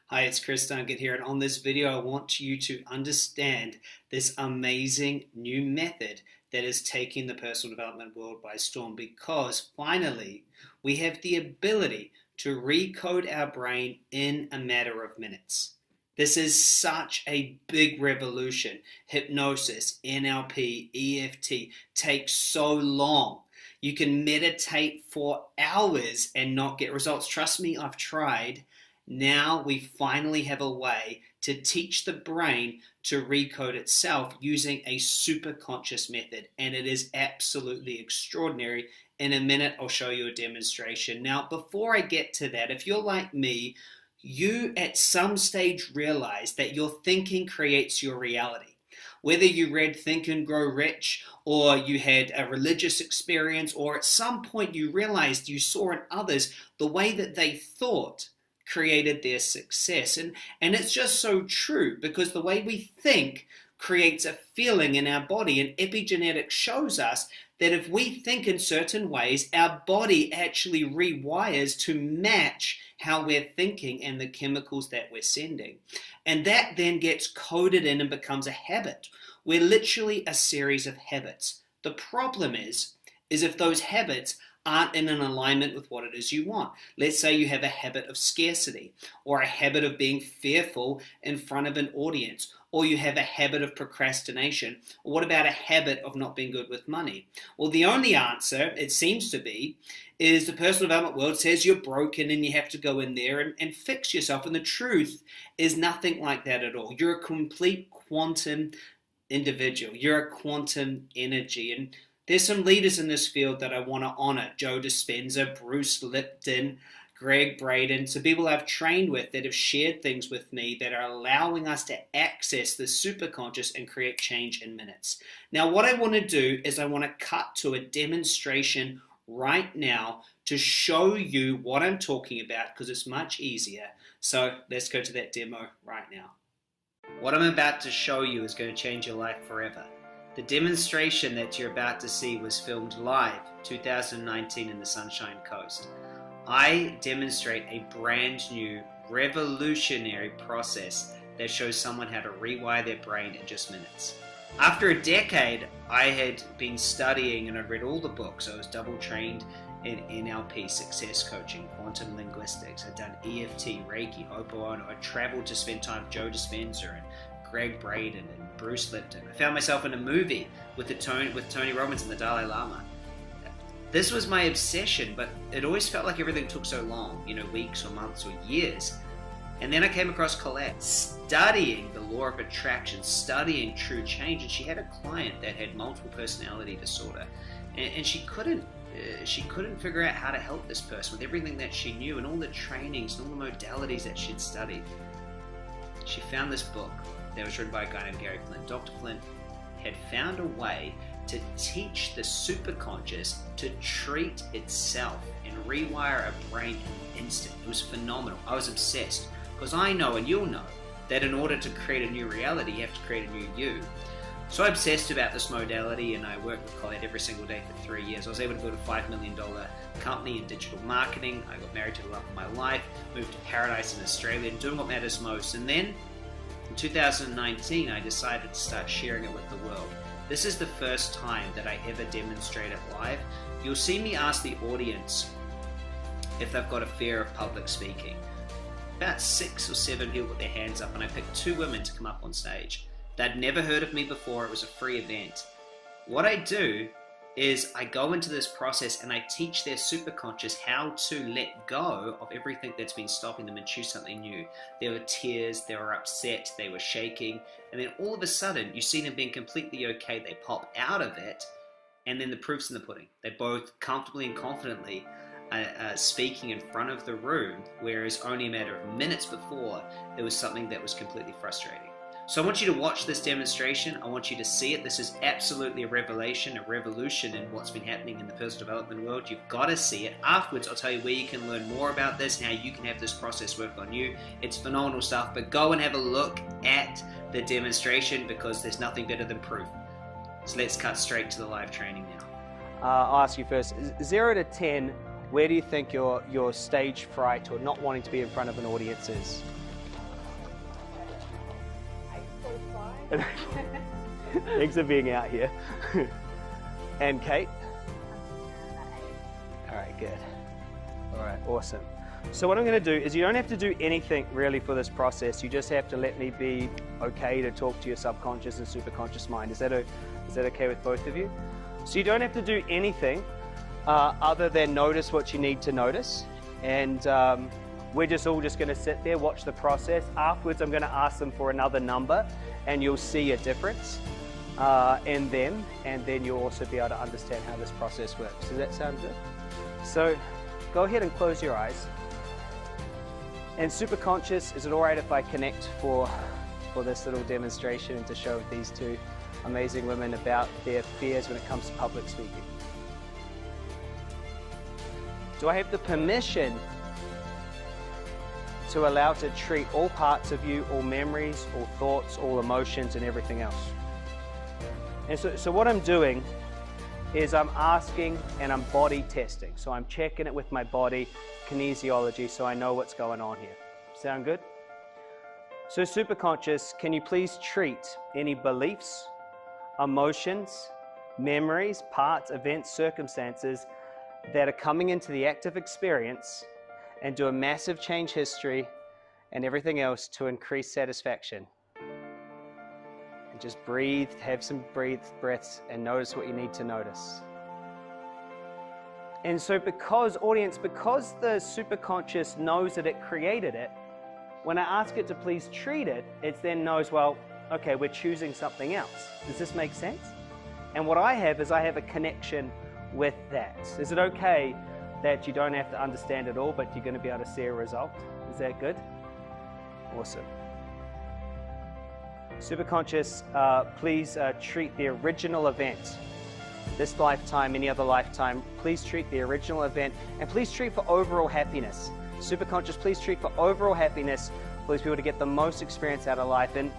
Hi, it's Chris Duncan here, and on this video I want you to understand this amazing new method that is taking the personal development world by storm, because finally we have the ability to recode our brain in a matter of minutes. This is such a big revolution. Hypnosis, NLP, EFT takes so long. You can meditate for hours and not get results. Trust me, I've tried. Now we finally have a way to teach the brain to recode itself using a superconscious method, and it is absolutely extraordinary. In a minute, I'll show you a demonstration. Now, before I get to that, if you're like me, you at some stage realize that your thinking creates your reality. Whether you read Think and Grow Rich, or you had a religious experience, or at some point you realized you saw in others the way that they thought created their success. And it's just so true, because the way we think creates a feeling in our body, and epigenetics shows us that if we think in certain ways, our body actually rewires to match how we're thinking and the chemicals that we're sending. And that then gets coded in and becomes a habit. We're literally a series of habits. The problem is if those habits aren't in an alignment with what it is you want. Let's say you have a habit of scarcity, or a habit of being fearful in front of an audience, or you have a habit of procrastination. Or what about a habit of not being good with money? Well, the only answer, it seems to be, is the personal development world says you're broken and you have to go in there and fix yourself. And the truth is nothing like that at all. You're a complete quantum individual. You're a quantum energy. And there's some leaders in this field that I want to honor. Joe Dispenza, Bruce Lipton, Greg Braden, so people I've trained with that have shared things with me that are allowing us to access the superconscious and create change in minutes. Now, what I want to do is I want to cut to a demonstration right now to show you what I'm talking about, because it's much easier. So let's go to that demo right now. What I'm about to show you is going to change your life forever. The demonstration that you're about to see was filmed live 2019 in the Sunshine Coast. I demonstrate a brand new, revolutionary process that shows someone how to rewire their brain in just minutes. After a decade, I had been studying and I'd read all the books. I was double trained in NLP, success coaching, quantum linguistics. I'd done EFT, Reiki, Ho'oponopono. I traveled to spend time with Joe Dispenza and Greg Braden and Bruce Lipton. I found myself in a movie with Tony Robbins and the Dalai Lama. This was my obsession, but it always felt like everything took so long, weeks or months or years. And then I came across Colette, studying the law of attraction, studying true change, and she had a client that had multiple personality disorder, and she couldn't figure out how to help this person with everything that she knew and all the trainings and all the modalities that she'd studied. She found this book that was written by a guy named Gary Flint. Dr. Flint had found a way to teach the superconscious to treat itself and rewire a brain in an instant. It was phenomenal. I was obsessed, because I know, and you'll know, that in order to create a new reality, you have to create a new you. So I obsessed about this modality, and I worked with Colette every single day for 3 years. I was able to build a $5 million company in digital marketing. I got married to the love of my life, moved to paradise in Australia, and doing what matters most. And then in 2019, I decided to start sharing it with the world. This is the first time that I ever demonstrate it live. You'll see me ask the audience if they've got a fear of public speaking. About 6 or 7 people put their hands up, and I picked 2 women to come up on stage. They'd never heard of me before. It was a free event. What I do is I go into this process and I teach their superconscious how to let go of everything that's been stopping them and choose something new. There were tears, they were upset, they were shaking, and then all of a sudden you see them being completely okay. They pop out of it, and then the proof's in the pudding. They're both comfortably and confidently speaking in front of the room, whereas only a matter of minutes before there was something that was completely frustrating. So I want you to watch this demonstration. I want you to see it. This is absolutely a revelation, a revolution in what's been happening in the personal development world. You've got to see it. Afterwards, I'll tell you where you can learn more about this and how you can have this process work on you. It's phenomenal stuff, but go and have a look at the demonstration, because there's nothing better than proof. So let's cut straight to the live training now. I'll ask you first, 0 to 10, where do you think your stage fright or not wanting to be in front of an audience is? Thanks for being out here. And Kate? All right, good. All right, awesome. So what I'm going to do is you don't have to do anything really for this process. You just have to let me be okay to talk to your subconscious and superconscious mind. Is that okay with both of you? So you don't have to do anything other than notice what you need to notice. And we're all just going to sit there, watch the process. Afterwards, I'm going to ask them for another number, and you'll see a difference in them, and then you'll also be able to understand how this process works. Does that sound good? So go ahead and close your eyes. And superconscious, is it all right if I connect for this little demonstration and to show these two amazing women about their fears when it comes to public speaking? Do I have the permission to allow to treat all parts of you, all memories, all thoughts, all emotions, and everything else? And so what I'm doing is I'm asking and I'm body testing. So I'm checking it with my body, kinesiology, so I know what's going on here. Sound good? So superconscious, can you please treat any beliefs, emotions, memories, parts, events, circumstances that are coming into the active experience and do a massive change history and everything else to increase satisfaction? And just breathe, have some breaths, and notice what you need to notice. And so because the superconscious knows that it created it, when I ask it to please treat it, it then knows, well, okay, we're choosing something else. Does this make sense? And what I have is I have a connection with that. Is it okay that you don't have to understand it all, but you're going to be able to see a result? Is that good? Awesome. Superconscious, please treat the original event. This lifetime, any other lifetime, please treat the original event, and please treat for overall happiness. Superconscious, please treat for overall happiness for these people to get the most experience out of life and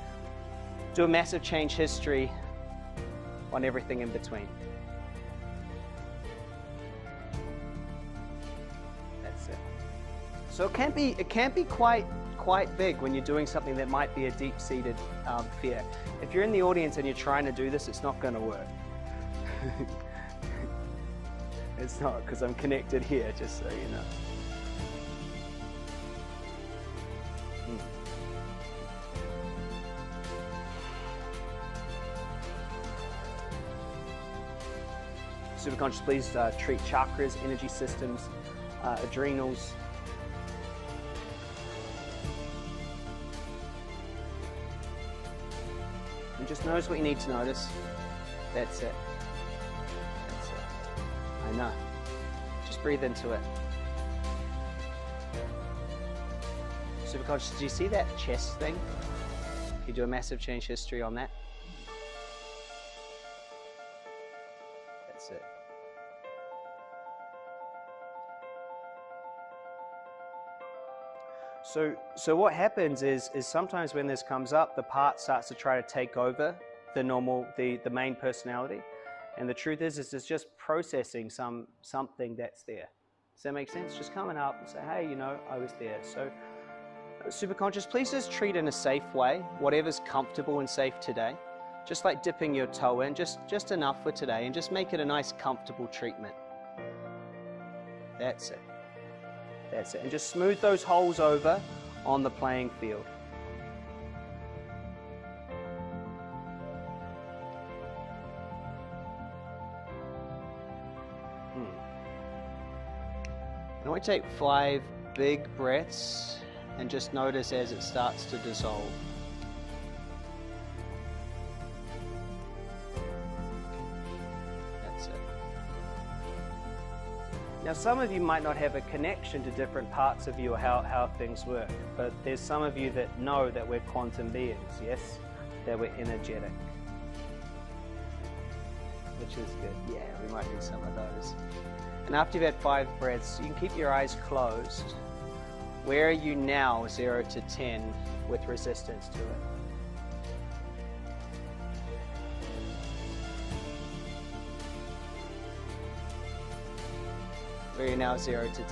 do a massive change history on everything in between. That's it. So it can be quite big when you're doing something that might be a deep-seated fear. If you're in the audience and you're trying to do this, it's not going to work. It's not, because I'm connected here, just so you know. Superconscious, please treat chakras, energy systems, adrenals. And just notice what you need to notice. That's it. That's it. I know. Just breathe into it. Superconscious, do you see that chest thing? You do a massive change history on that. That's it. So what happens is sometimes when this comes up, the part starts to try to take over the main personality, and the truth is it's just processing something that's there. Does that make sense? Just coming up and say, hey, you know, I was there. So superconscious, please just treat in a safe way, whatever's comfortable and safe today. Just like dipping your toe in, just enough for today, and just make it a nice, comfortable treatment. That's it. That's it. And just smooth those holes over on the playing field. Now we take 5 big breaths and just notice as it starts to dissolve. That's it. Now some of you might not have a connection to different parts of you or how things work, but there's some of you that know that we're quantum beings, yes? That we're energetic. Which is good. Yeah, we might do some of those. And after you've had 5 breaths, you can keep your eyes closed. Where are you now, 0 to 10, with resistance to it? Where are you now, 0 to 10?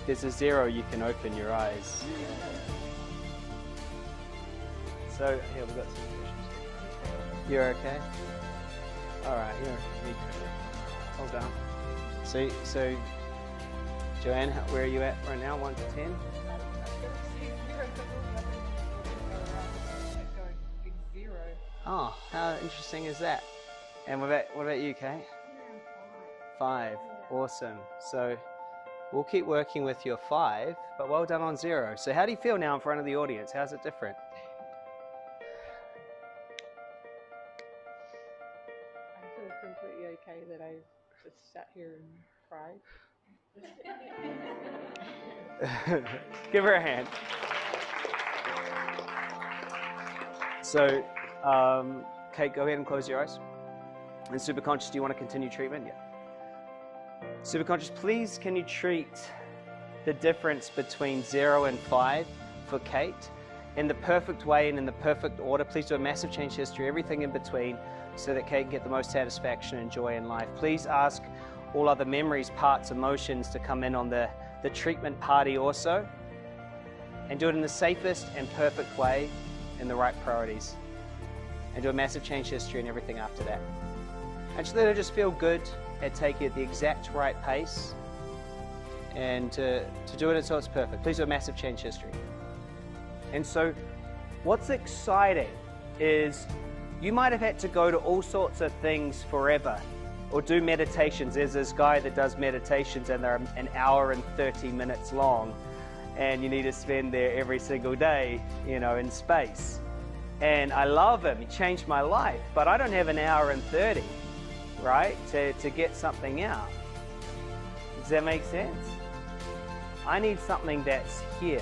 If there's a 0, you can open your eyes. So, here, we've got some questions. You're okay? Alright, you're hold on. So, Joanne, where are you at right now? 1 to 10? Oh, how interesting is that? And what about you, Kate? 5. Awesome. So we'll keep working with your 5, but well done on 0. So how do you feel now in front of the audience? How's it different? I feel completely okay that I just sat here and cried. Give her a hand. So, Kate, go ahead and close your eyes. And Superconscious, do you want to continue treatment? Yeah. Superconscious, please can you treat the difference between 0 and 5 for Kate in the perfect way and in the perfect order. Please do a massive change history, everything in between, so that Kate can get the most satisfaction and joy in life. Please ask all other memories, parts, emotions to come in on the treatment party also. And do it in the safest and perfect way in the right priorities. And do a massive change history and everything after that. And just let her just feel good at taking it at the exact right pace and to do it until it's perfect. Please do a massive change history. And so what's exciting is you might have had to go to all sorts of things forever or do meditations. There's this guy that does meditations and they're an hour and 30 minutes long and you need to spend there every single day, you know, in space. And I love him, he changed my life, but I don't have an hour and 30. Right, to get something out. Does that make sense? I need something that's here.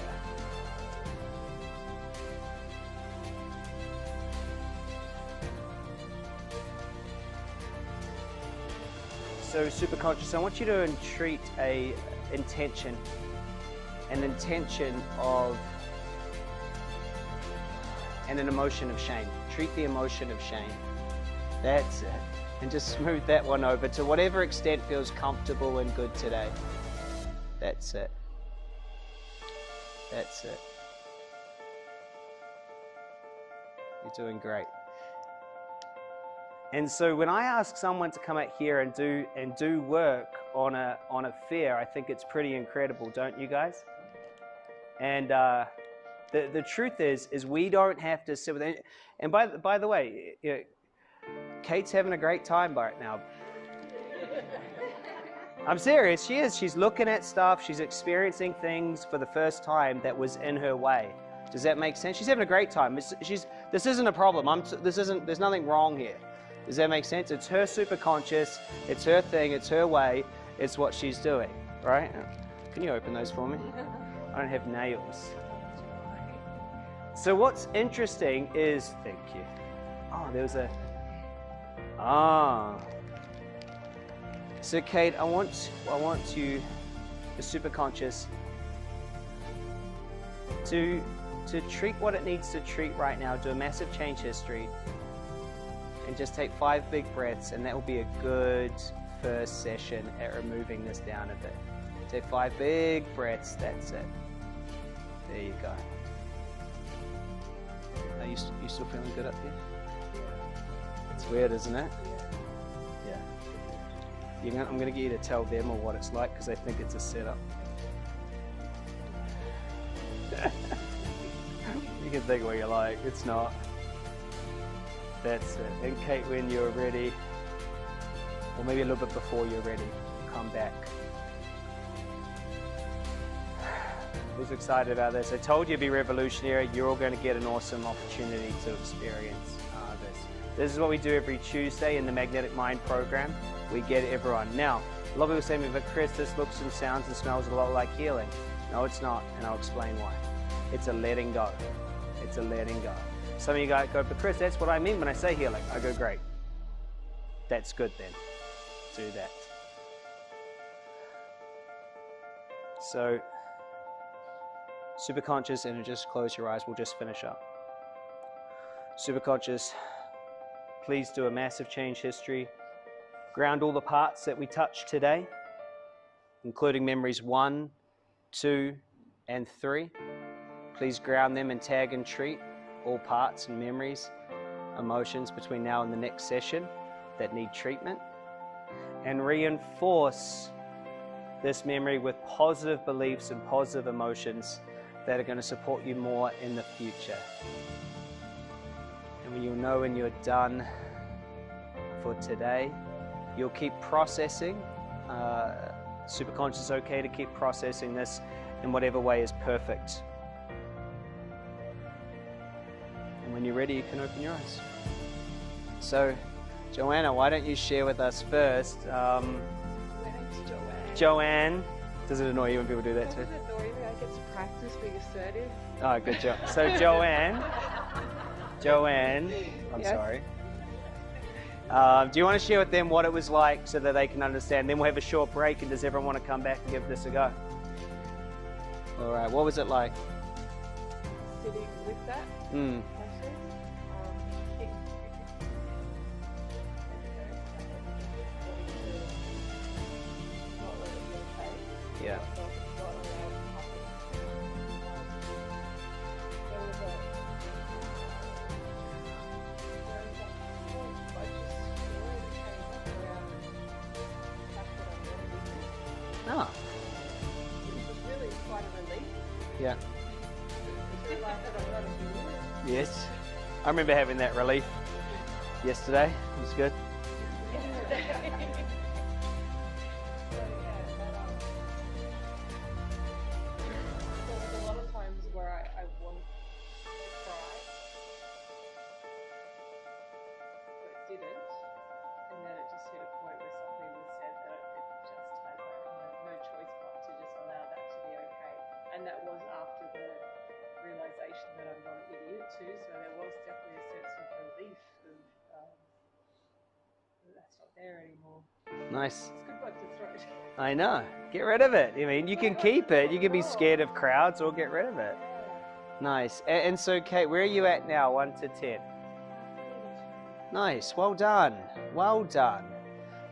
So Superconscious, I want you to treat an intention of and an emotion of shame. Treat the emotion of shame. That's it. And just smooth that one over to whatever extent feels comfortable and good today. That's it. That's it. You're doing great. And so when I ask someone to come out here and do work on a fear, I think it's pretty incredible, don't you guys? And the truth is we don't have to sit with it. And by the way, you know, Kate's having a great time right now. I'm serious, she is. She's looking at stuff, she's experiencing things for the first time that was in her way. Does that make sense? She's having a great time. This isn't a problem. There's nothing wrong here. Does that make sense? It's her superconscious, it's her thing, it's her way, it's what she's doing, right? Can you open those for me? I don't have nails. So what's interesting is, thank you. Oh, there was a, So Kate, I want you, the superconscious, to treat what it needs to treat right now, do a massive change history, and just take 5 big breaths, and that will be a good first session at removing this down a bit. Take 5 big breaths, that's it. There you go. Are you still feeling good up here? It's weird, isn't it? Yeah. I'm going to get you to tell them or what it's like because they think it's a setup. You can think what you like, it's not. That's it. And Kate, when you're ready, or maybe a little bit before you're ready, come back. Who's excited about this? I told you it'd be revolutionary. You're all going to get an awesome opportunity to experience this. This is what we do every Tuesday in the Magnetic Mind program. We get everyone. Now, a lot of people say to me, but Chris, this looks and sounds and smells a lot like healing. No, it's not, and I'll explain why. It's a letting go. It's a letting go. Some of you guys go, but Chris, that's what I mean when I say healing. I go, great. That's good then. Do that. So, superconscious, and just close your eyes. We'll just finish up. Superconscious, please do a massive change history. Ground all the parts that we touched today, including memories 1 2, and 3. Please ground them and tag and treat all parts and memories, emotions between now and the next session that need treatment. And reinforce this memory with positive beliefs and positive emotions that are going to support you more in the future. And when you'll know when you're done for today, you'll keep processing. Superconscious is okay to keep processing this in whatever way is perfect. And when you're ready, you can open your eyes. So, Joanna, why don't you share with us first? My name's Joanne. Joanne, does it annoy you when people do that too? Does it annoy me? I get to practice being assertive. Oh, good job. So Joanne, I'm Yes. sorry. Do you want to share with them what it was like so that they can understand? Then we'll have a short break, and does everyone want to come back and give this a go? All right, what was it like? Sitting with that Mm. process. Not let it be okay. Yeah. Not allow it to happen. There was a point, I just story that came up around the fact that I'm really Ah, It was really quite a relief yeah. to realise that I'm not a human. Yes. I remember having that relief yesterday. It was good. There was a lot of times where I wanted to cry, but didn't, and then it just hit a point where something was said that it just, I had no choice but to just allow that to be okay. And that was after the realization that I'm not an idiot too, so there was definitely a sense of relief of that's not there anymore. Nice. It's a good one to throw. I know. Get rid of it. I mean, you can keep it. You can be scared of crowds or get rid of it. Nice. And so, Kate, where are you at now? 1 to 10. Nice. Well done. Well done.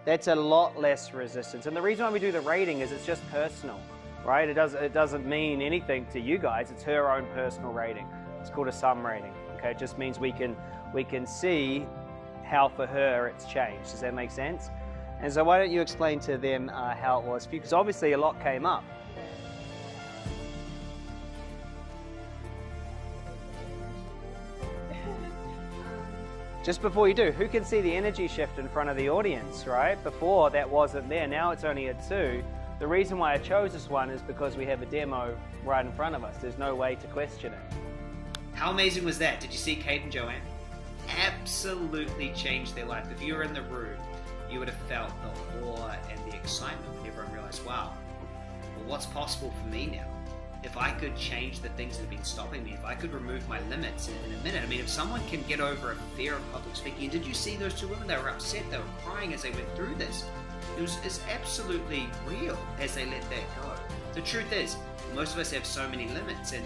That's a lot less resistance. And the reason why we do the rating is it's just personal, right? It doesn't mean anything to you guys. It's her own personal rating. It's called a sum rating. Okay, it just means we can see how for her it's changed. Does that make sense? And so why don't you explain to them how it was for you? Because obviously a lot came up. Just before you do, who can see the energy shift in front of the audience, right? Before that wasn't there, now it's only a 2. The reason why I chose this one is because we have a demo right in front of us. There's no way to question it. How amazing was that? Did you see Kate and Joanne? Absolutely changed their life. If you were in the room, you would have felt the awe and the excitement when everyone realized, wow, well, what's possible for me now? If I could change the things that have been stopping me, if I could remove my limits in a minute. I mean, if someone can get over a fear of public speaking, did you see those 2 women? They were upset, they were crying as they went through this. It's absolutely real as they let that go. The truth is, most of us have so many limits, and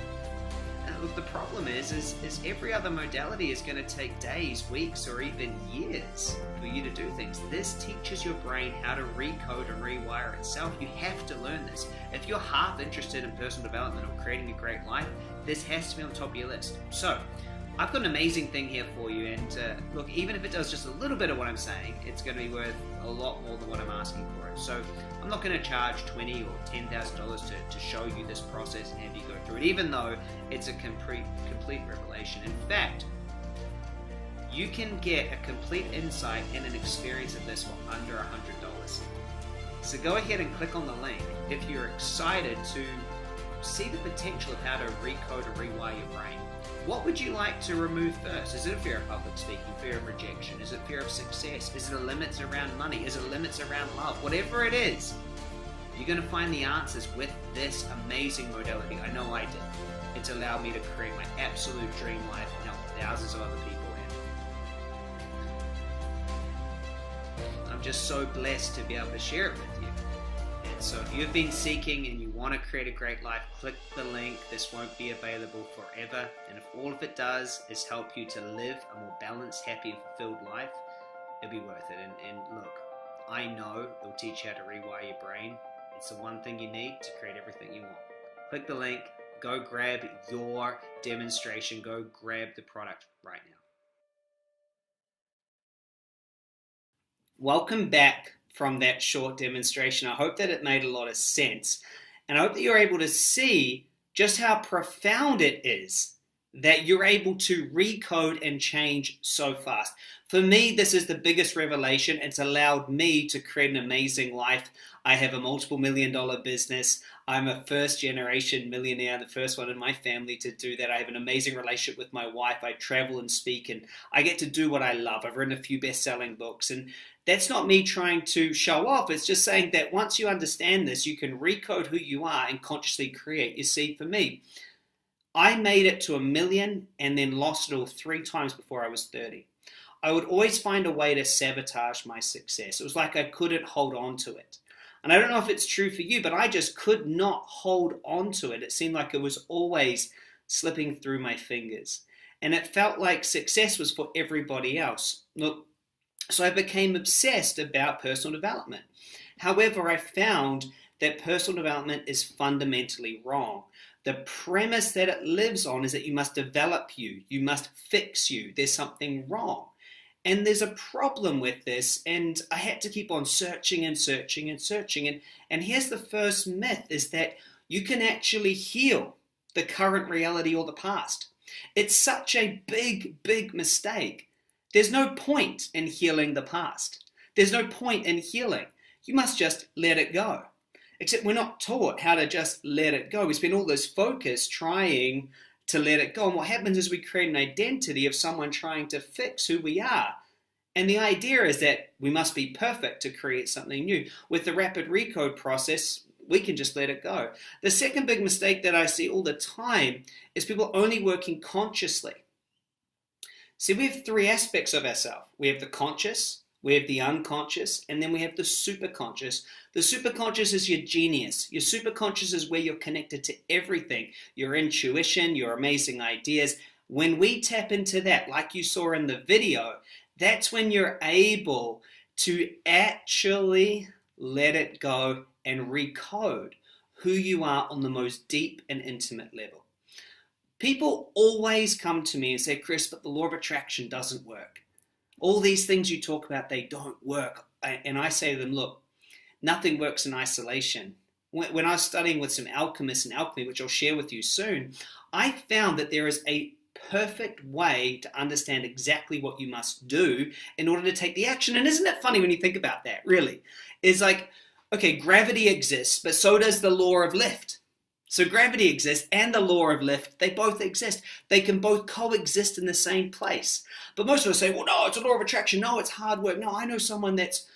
look, the problem is every other modality is going to take days, weeks, or even years for you to do things. This teaches your brain how to recode and rewire itself. You have to learn this. If you're half interested in personal development or creating a great life, this has to be on the top of your list. So, I've got an amazing thing here for you, and look, even if it does just a little bit of what I'm saying, it's going to be worth a lot more than what I'm asking for it. So I'm not going to charge $20,000 or $10,000 to show you this process and have you go through it, even though it's a complete revelation. In fact, you can get a complete insight and an experience of this for under $100. So go ahead and click on the link if you're excited to see the potential of how to recode or rewire your brain. What would you like to remove first? Is it a fear of public speaking, fear of rejection? Is it fear of success? Is it limits around money? Is it limits around love? Whatever it is, you're going to find the answers with this amazing modality. I know I did. It's allowed me to create my absolute dream life and help thousands of other people. And I'm just so blessed to be able to share it with you. And so if you've been seeking and you want to create a great life, click the link. This won't be available forever. And if all of it does is help you to live a more balanced, happy, and fulfilled life, it'll be worth it. And look, I know it'll teach you how to rewire your brain. It's the one thing you need to create everything you want. Click the link, go grab your demonstration, go grab the product right now. Welcome back from that short demonstration. I hope that it made a lot of sense, and I hope that you're able to see just how profound it is that you're able to recode and change so fast. For me, this is the biggest revelation. It's allowed me to create an amazing life. I have a multiple $1,000,000 business. I'm a first generation millionaire, the first one in my family to do that. I have an amazing relationship with my wife. I travel and speak, and I get to do what I love. I've written a few best-selling books, and that's not me trying to show off. It's just saying that once you understand this, you can recode who you are and consciously create. You see, for me, I made it to 1,000,000 and then lost it all 3 times before I was 30. I would always find a way to sabotage my success. It was like I couldn't hold on to it. And I don't know if it's true for you, but I just could not hold on to it. It seemed like it was always slipping through my fingers. And it felt like success was for everybody else. Look, so I became obsessed about personal development. However, I found that personal development is fundamentally wrong. The premise that it lives on is that you must develop you must fix you. There's something wrong. And there's a problem with this, and I had to keep on searching and searching and searching. And here's the first myth, is that you can actually heal the current reality or the past. It's such a big, big mistake. There's no point in healing the past. There's no point in healing. You must just let it go. Except we're not taught how to just let it go. We spend all this focus trying to let it go. And what happens is we create an identity of someone trying to fix who we are. And the idea is that we must be perfect to create something new. With the rapid recode process, we can just let it go. The second big mistake that I see all the time is people only working consciously. See, we have 3 aspects of ourselves. We have the conscious, we have the unconscious, and then we have the superconscious. The superconscious is your genius. Your superconscious is where you're connected to everything. Your intuition, your amazing ideas. When we tap into that, like you saw in the video, that's when you're able to actually let it go and recode who you are on the most deep and intimate level. People always come to me and say, Chris, but the law of attraction doesn't work. All these things you talk about, they don't work. And I say to them, look, nothing works in isolation. When I was studying with some alchemists in alchemy, which I'll share with you soon, I found that there is a perfect way to understand exactly what you must do in order to take the action. And isn't it funny when you think about that, really? It's like, okay, gravity exists, but so does the law of lift. So gravity exists and the law of lift, they both exist. They can both coexist in the same place. But most of us say, well, no, it's a law of attraction. No, it's hard work. No, I know someone that's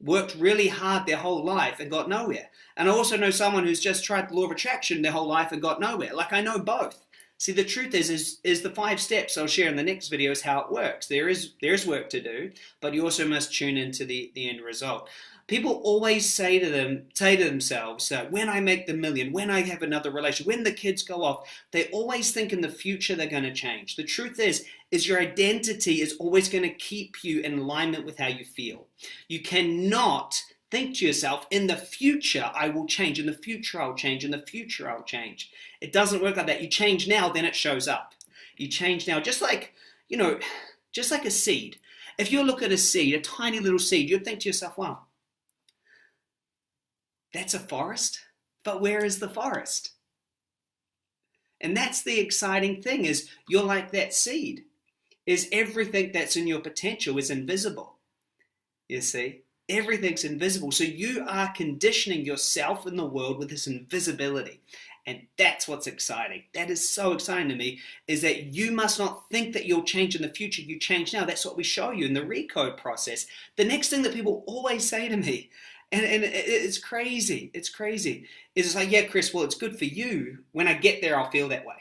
worked really hard their whole life and got nowhere. And I also know someone who's just tried the law of attraction their whole life and got nowhere. Like, I know both. See, the truth is the 5 steps I'll share in the next video is how it works. There is work to do, but you also must tune into the end result. People always say to themselves, when I make the million, when I have another relation, when the kids go off, they always think in the future they're going to change. The truth is your identity is always going to keep you in alignment with how you feel. You cannot think to yourself, in the future I will change, in the future I'll change, in the future I'll change. It doesn't work like that. You change now, then it shows up. You change now, just like a seed. If you look at a seed, a tiny little seed, you'd think to yourself, wow, that's a forest, but where is the forest? And that's the exciting thing, is you're like that seed. Is everything that's in your potential is invisible. You see, everything's invisible. So you are conditioning yourself in the world with this invisibility. And that's what's exciting. That is so exciting to me, is that you must not think that you'll change in the future. You change now. That's what we show you in the Recode process. The next thing that people always say to me, and it's crazy, is like, yeah, Chris, well, it's good for you. When I get there, I'll feel that way.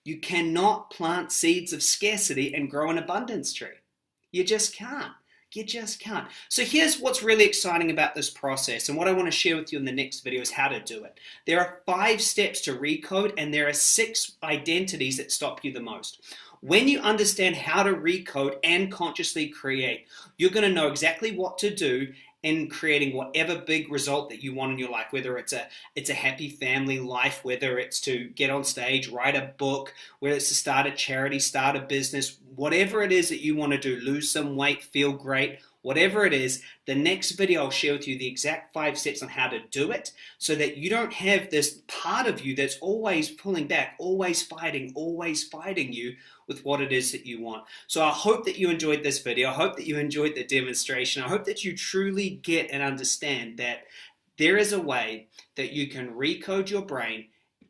You cannot plant seeds of scarcity and grow an abundance tree. You just can't. You just can't. So here's what's really exciting about this process, and what I want to share with you in the next video is how to do it. There are 5 steps to Recode, and there are 6 identities that stop you the most. When you understand how to recode and consciously create, you're going to know exactly what to do, in creating whatever big result that you want in your life, whether it's a happy family life, whether it's to get on stage, write a book, whether it's to start a charity, start a business, whatever it is that you want to do, lose some weight, feel great, whatever it is, the next video I'll share with you the exact 5 steps on how to do it so that you don't have this part of you that's always pulling back, always fighting you with what it is that you want. So I hope that you enjoyed this video. I hope that you enjoyed the demonstration. I hope that you truly get and understand that there is a way that you can recode your brain,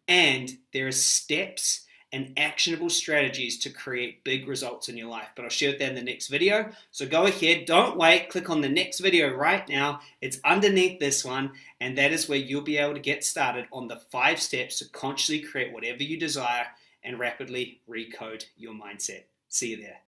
and there are steps and actionable strategies to create big results in your life. But I'll share that in the next video. So go ahead, don't wait, click on the next video right now. It's underneath this one, and that is where you'll be able to get started on the 5 steps to consciously create whatever you desire and rapidly recode your mindset. See you there.